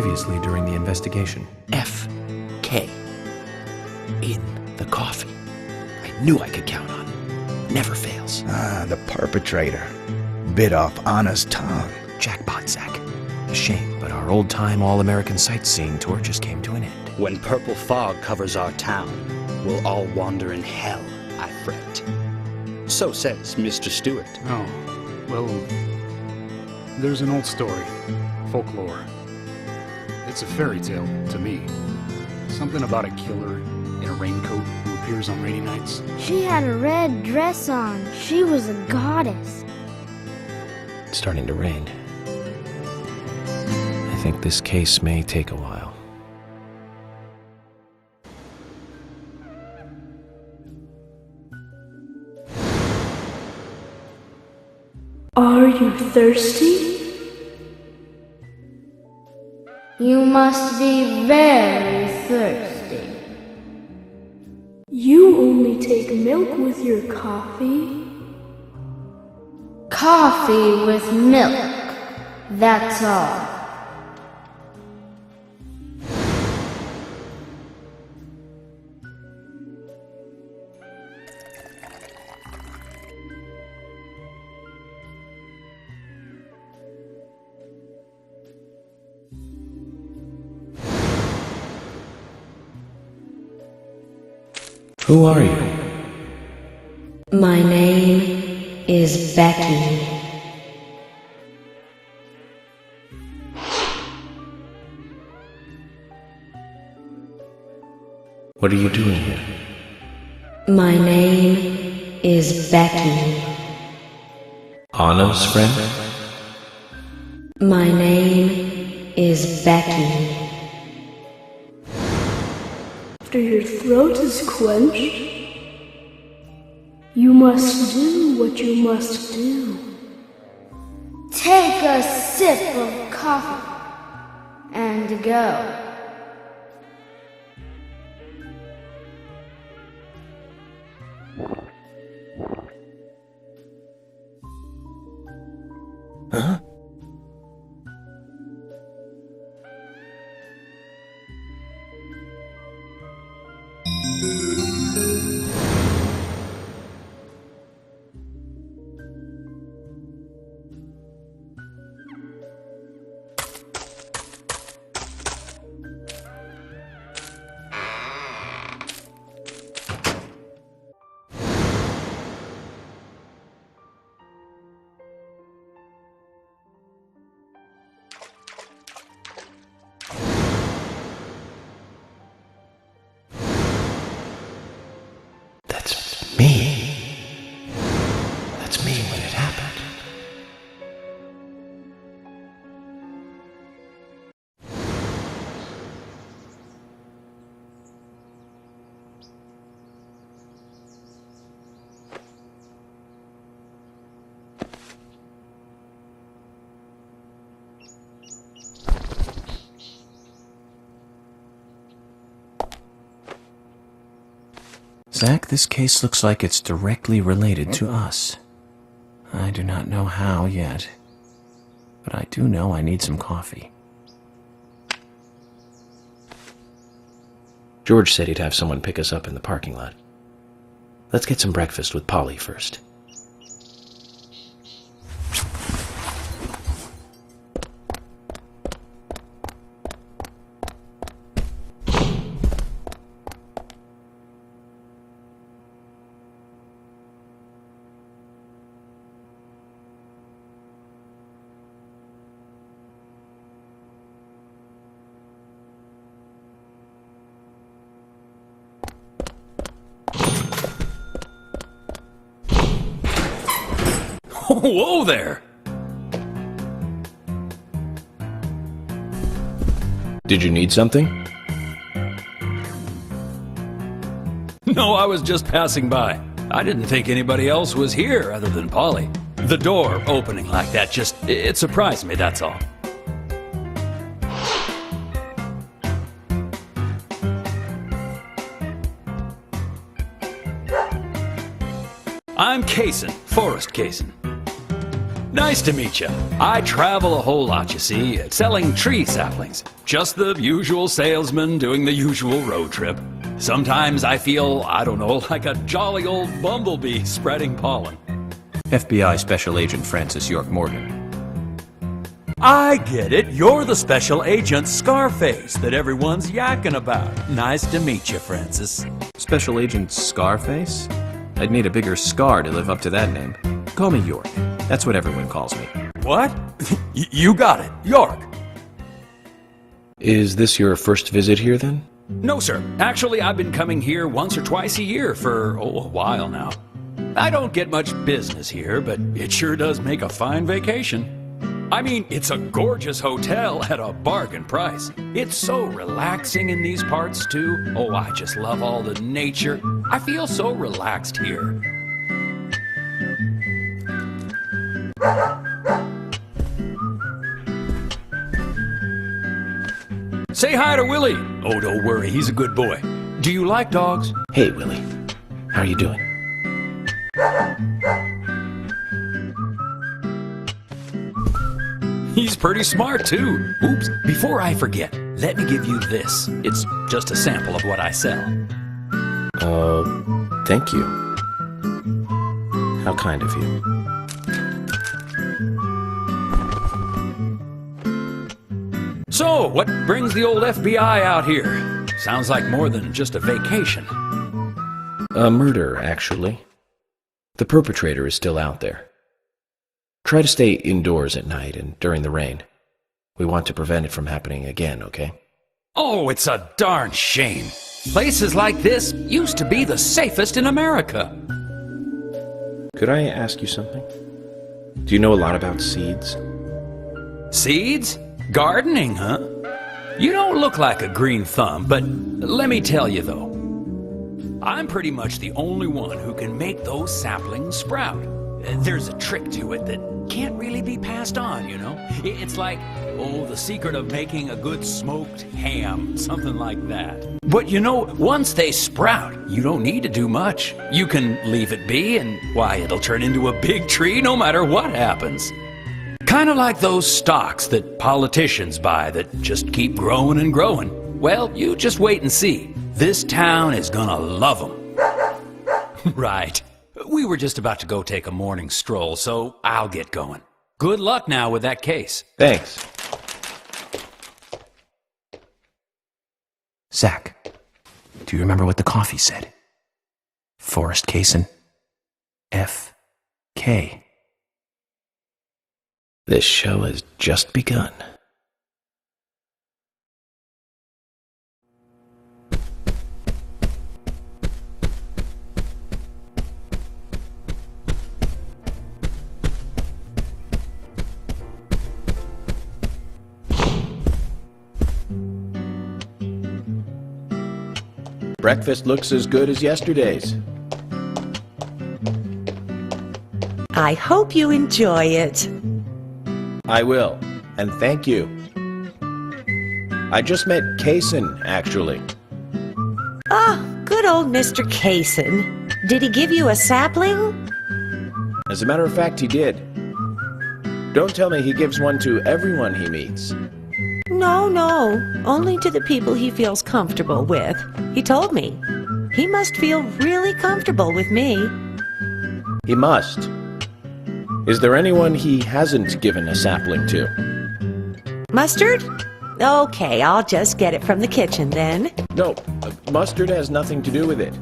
previously during the investigation. F.K. in the coffee. I knew I could count on it. Never fails. Ah, the perpetrator. Bit off Anna's tongue. Jackpot, Zach. A shame, but our old-time all-American sightseeing tour just came to an end. When purple fog covers our town, we'll all wander in hell, I fret. So says Mr. Stewart. Oh, well, there's an old story, folklore. It's a fairy tale to me. Something about a killer in a raincoat who appears on rainy nights. She had a red dress on. She was a goddess. It's starting to rain. I think this case may take a while. Are you thirsty? You must be very thirsty. You only take milk with your coffee? Coffee with milk. That's all. Who are you? My name is Becky. What are you doing here? My name is Becky. Anna's friend? My name is Becky. After your throat is quenched, you must do what you must do. Take a sip of coffee and go. Huh? That's me. That's me when it happened. Zach, this case looks like it's directly related to us. I do not know how yet, but I do know I need some coffee. George said he'd have someone pick us up in the parking lot. Let's get some breakfast with Polly first. Whoa there! Did you need something? No, I was just passing by. I didn't think anybody else was here other than Polly. The door opening like that it surprised me, that's all. I'm Kaysen, Forrest Kaysen. Nice to meet you. I travel a whole lot, you see, selling tree saplings. Just the usual salesman doing the usual road trip. Sometimes I feel, I don't know, like a jolly old bumblebee spreading pollen. FBI Special Agent Francis York Morgan. I get it. You're the special agent Scarface that everyone's yakking about. Nice to meet you, Francis. Special Agent Scarface? I'd need a bigger scar to live up to that name. Call me York. That's what everyone calls me. What? You got it. York. Is this your first visit here, then? No, sir. Actually, I've been coming here once or twice a year for, a while now. I don't get much business here, but it sure does make a fine vacation. I mean, it's a gorgeous hotel at a bargain price. It's so relaxing in these parts, too. Oh, I just love all the nature. I feel so relaxed here. Say hi to Willie. Oh, don't worry, he's a good boy. Do you like dogs? Hey, Willie. How are you doing? He's pretty smart, too. Oops, before I forget, let me give you this. It's just a sample of what I sell. Thank you. How kind of you. So, what brings the old FBI out here? Sounds like more than just a vacation. A murder, actually. The perpetrator is still out there. Try to stay indoors at night and during the rain. We want to prevent it from happening again, okay? Oh, it's a darn shame. Places like this used to be the safest in America. Could I ask you something? Do you know a lot about seeds? Seeds? Gardening, huh? You don't look like a green thumb, but let me tell you though. I'm pretty much the only one who can make those saplings sprout. There's a trick to it that can't really be passed on, you know? It's like, the secret of making a good smoked ham, something like that. But you know, once they sprout, you don't need to do much. You can leave it be and, why, it'll turn into a big tree no matter what happens. Kind of like those stocks that politicians buy that just keep growing and growing. Well, you just wait and see. This town is gonna love them. Right. We were just about to go take a morning stroll, so I'll get going. Good luck now with that case. Thanks. Zach, do you remember what the coffee said? Forrest Kaysen. F.K. This show has just begun. Breakfast looks as good as yesterday's. I hope you enjoy it. I will, and thank you. I just met Kaysen, actually. Oh, good old Mr. Kaysen. Did he give you a sapling? As a matter of fact, he did. Don't tell me he gives one to everyone he meets. No, only to the people he feels comfortable with. He told me. He must feel really comfortable with me. He must. Is there anyone he hasn't given a sapling to? Mustard? Okay, I'll just get it from the kitchen then. No, mustard has nothing to do with it.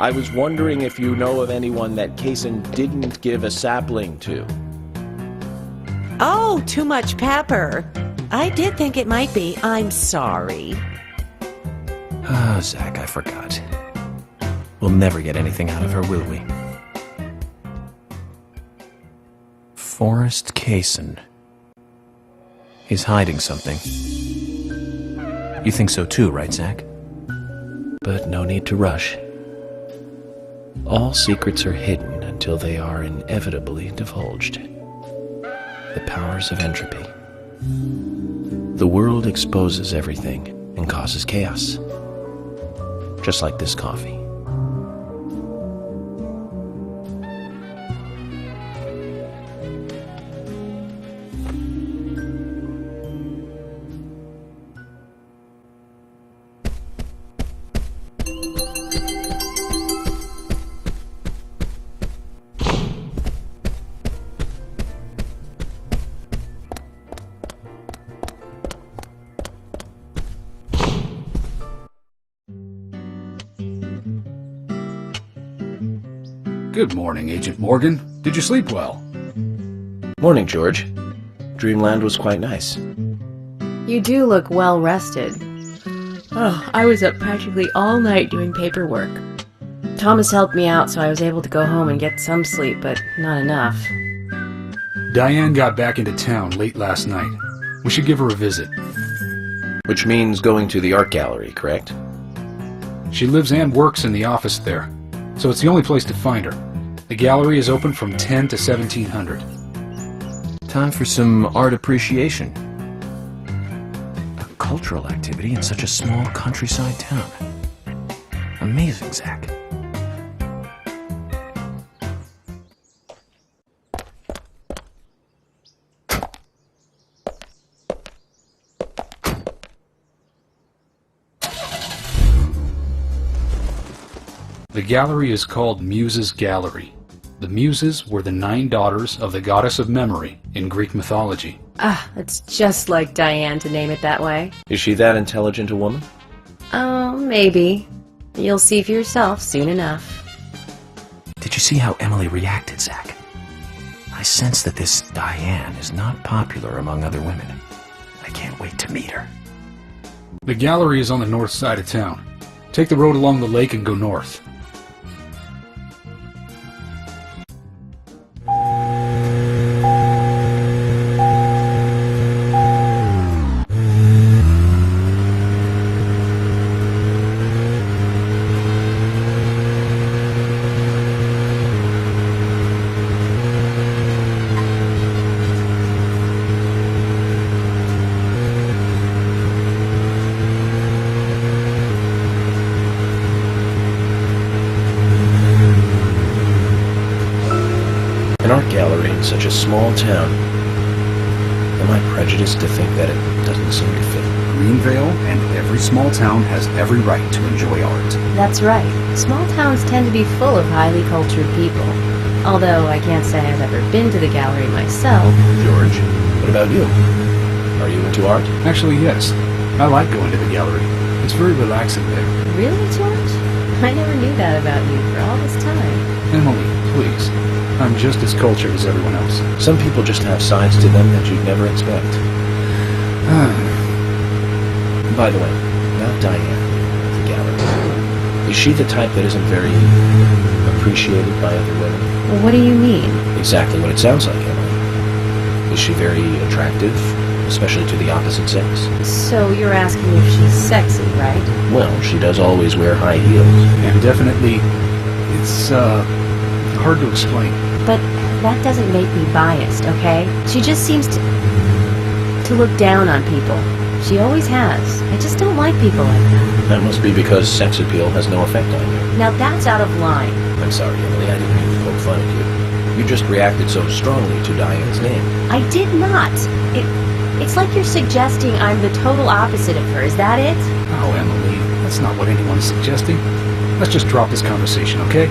I was wondering if you know of anyone that Kaysen didn't give a sapling to. Oh, too much pepper. I did think it might be. I'm sorry. Ah, Zach, I forgot. We'll never get anything out of her, will we? Forrest Kaysen. He's hiding something. You think so too, right, Zach? But no need to rush. All secrets are hidden until they are inevitably divulged. The powers of entropy. The world exposes everything and causes chaos. Just like this coffee. Good morning, Agent Morgan. Did you sleep well? Morning, George. Dreamland was quite nice. You do look well rested. Oh, I was up practically all night doing paperwork. Thomas helped me out, so I was able to go home and get some sleep, but not enough. Diane got back into town late last night. We should give her a visit. Which means going to the art gallery, correct? She lives and works in the office there, so it's the only place to find her. The gallery is open from 10 to 1700. Time for some art appreciation. A cultural activity in such a small countryside town. Amazing, Zach. The gallery is called Muses Gallery. The Muses were the 9 daughters of the goddess of memory in Greek mythology. Ah, it's just like Diane to name it that way. Is she that intelligent a woman? Oh, maybe. You'll see for yourself soon enough. Did you see how Emily reacted, Zach? I sense that this Diane is not popular among other women. I can't wait to meet her. The gallery is on the north side of town. Take the road along the lake and go north. An art gallery in such a small town. Am I prejudiced to think that it doesn't seem to fit? Greenvale and every small town has every right to enjoy art. That's right. Small towns tend to be full of highly cultured people. Although I can't say I've ever been to the gallery myself. George, what about you? Are you into art? Actually, yes. I like going to the gallery. It's very relaxing there. Really, George? I never knew that about you for all this time. Emily, please. I'm just as cultured as everyone else. Some people just have sides to them that you'd never expect. By the way, about Diane, the gallery. Is she the type that isn't very appreciated by other women? Well, what do you mean? Exactly what it sounds like, Emily. Is she very attractive, especially to the opposite sex? So you're asking if she's sexy, right? Well, she does always wear high heels. And definitely, it's, hard to explain. But that doesn't make me biased, okay? She just seems to look down on people. She always has. I just don't like people like that. That must be because sex appeal has no effect on you. Now that's out of line. I'm sorry, Emily, I didn't mean to poke fun at you. You just reacted so strongly to Diane's name. I did not. It's like you're suggesting I'm the total opposite of her. Is that it? Oh, Emily, that's not what anyone's suggesting. Let's just drop this conversation, okay?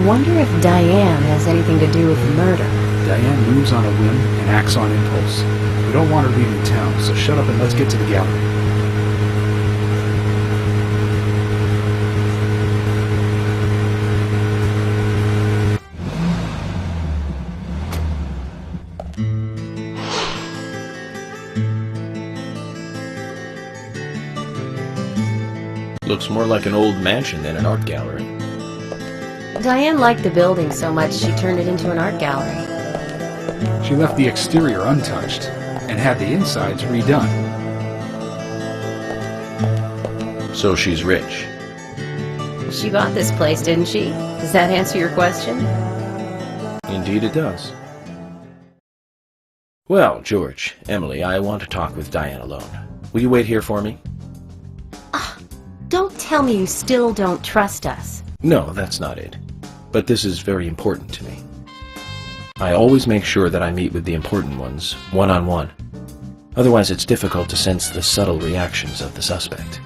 wonder if Diane has anything to do with the murder. Diane moves on a whim and acts on impulse. We don't want her leaving town, so shut up and let's get to the gallery. Looks more like an old mansion than an art gallery. Diane liked the building so much she turned it into an art gallery. She left the exterior untouched and had the insides redone. So she's rich. She bought this place, didn't she? Does that answer your question? Indeed it does. Well, George, Emily, I want to talk with Diane alone. Will you wait here for me? Don't tell me you still don't trust us. No, that's not it. But this is very important to me. I always make sure that I meet with the important ones, one-on-one. Otherwise, it's difficult to sense the subtle reactions of the suspect.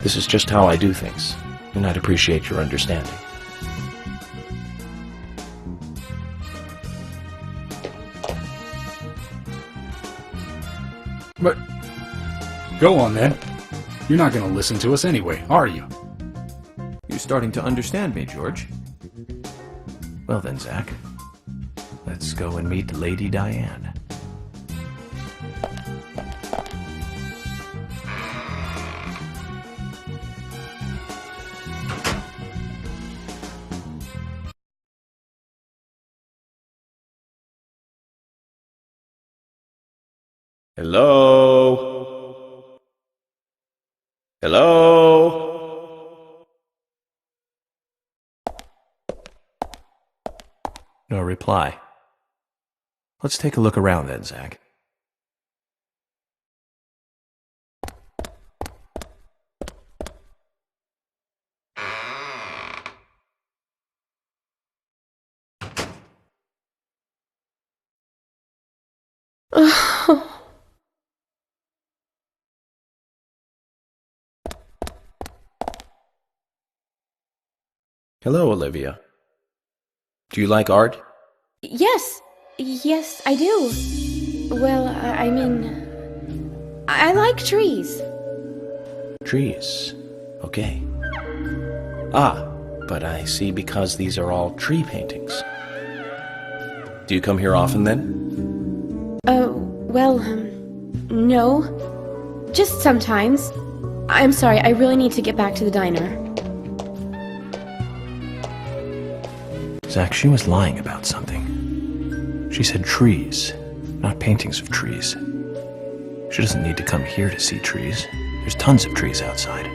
This is just how I do things, and I'd appreciate your understanding. But go on then. You're not going to listen to us anyway, are you? You're starting to understand me, George. Well then, Zach. Let's go and meet Lady Diane. Hello? Hello? No reply. Let's take a look around then, Zach. Hello, Olivia. Do you like art? Yes, I do. Well, I mean, I like trees. Trees. Okay. Ah, but I see because these are all tree paintings. Do you come here often then? Well, no. Just sometimes. I'm sorry, I really need to get back to the diner. Zach, she was lying about something. She said trees, not paintings of trees. She doesn't need to come here to see trees. There's tons of trees outside.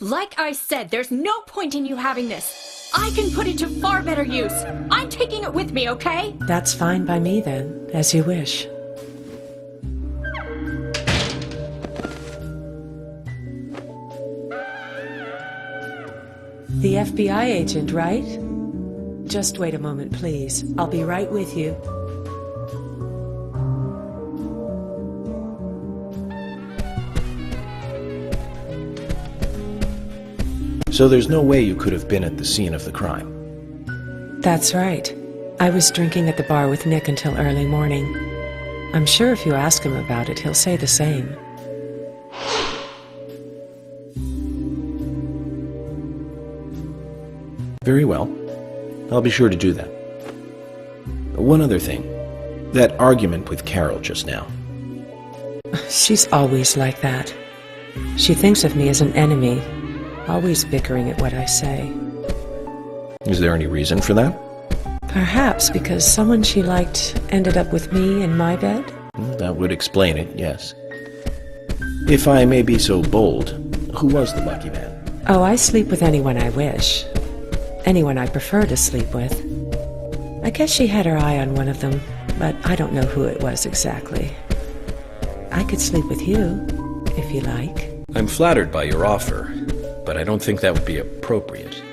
Like I said, there's no point in you having this. I can put it to far better use. I'm taking it with me, okay? That's fine by me then, as you wish. The FBI agent, right? Just wait a moment, please. I'll be right with you. So there's no way you could have been at the scene of the crime. That's right. I was drinking at the bar with Nick until early morning. I'm sure if you ask him about it, he'll say the same. Very well. I'll be sure to do that. One other thing. That argument with Carol just now. She's always like that. She thinks of me as an enemy, always bickering at what I say. Is there any reason for that? Perhaps because someone she liked ended up with me in my bed? That would explain it, yes. If I may be so bold, who was the lucky man? Oh, I sleep with anyone I wish. Anyone I prefer to sleep with. I guess she had her eye on one of them, but I don't know who it was exactly. I could sleep with you, if you like. I'm flattered by your offer, but I don't think that would be appropriate.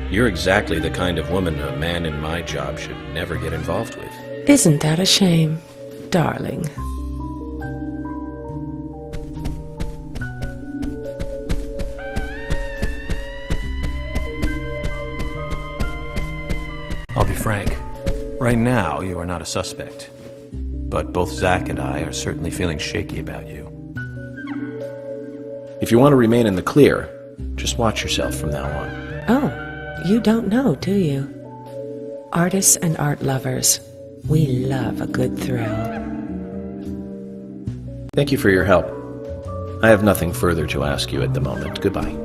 You're exactly the kind of woman a man in my job should never get involved with. Isn't that a shame, darling? I'll be frank. Right now, you are not a suspect. But both Zach and I are certainly feeling shaky about you. If you want to remain in the clear, just watch yourself from now on. Oh. You don't know, do you? Artists and art lovers, we love a good thrill. Thank you for your help. I have nothing further to ask you at the moment. Goodbye.